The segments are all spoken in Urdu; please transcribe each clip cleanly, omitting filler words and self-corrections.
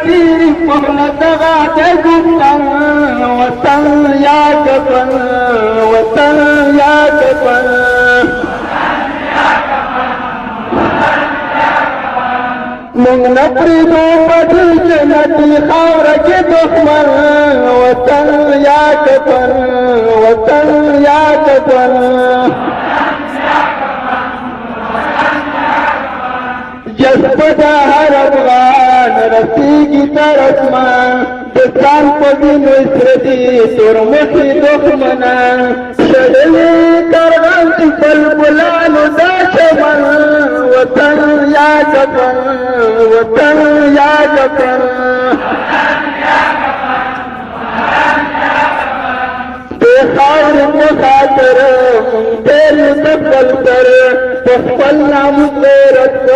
تيري فهنا تغاد جبنا وطن يا كفن وطن يا كفن من نفردو بدل جنتي خاورك دخمن وطن يا كفن وطن يا كفن جذبة هر افغان رسیگی تر اسمان دستان پدی نصرتی ترمخی دخمنا شدلی کرغان بلبلانو دا شمن وطن یا کفن وطن یا کفن خاور مخاطر دل دبل کر بخبل نام غیرت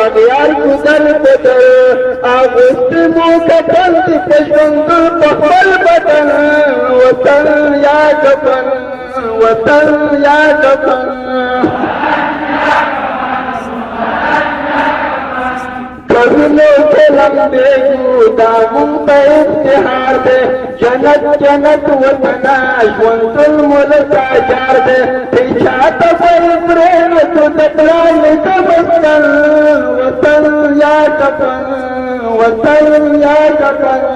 اغیار گزر بدر آغست موکتن تی پشبند بخبل بدن وطن یا کفن وطن یا کفن کرنو کے لمبے داغوں پہ افتحار دے جنت جنت وطنا شونت الملکا جار دے پیچھاتا پر پرین تو دکران کبستن وطن یا کفن وطن یا کفن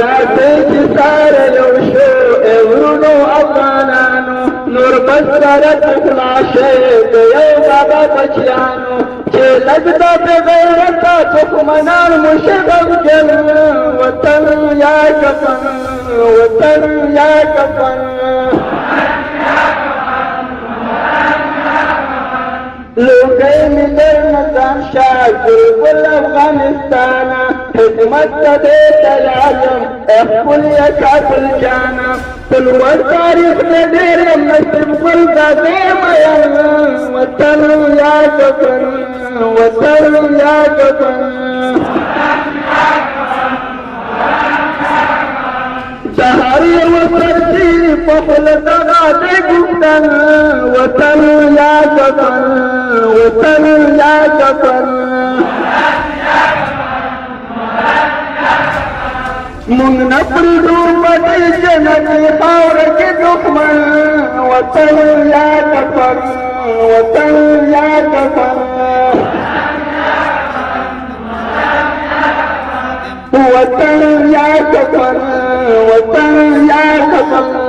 راتے جسار یوشو ایورونو افغانانو نور بسرت اخلاشے دیو بابا بچیانو چه لگتا پہ غیرتا تخمنان مشغب جل وطن یا کفن وطن یا کفن لوگے ملر نظام شاہ گل افغانستانا خدمت دے تلعلم اخبل یا کافل جانا تلوار تاریخ میں دیر نصب گل دا دے مین وطن یا کفن وطن یا کفن سہاری وطرسی پخل دغا دے گفتن وطن یا کفن وطن یا کفن من نفردو بدل جنتی خاورک دخمن وطن یا کفن وطن یا کفن وطن یا کفن وطن یا کفن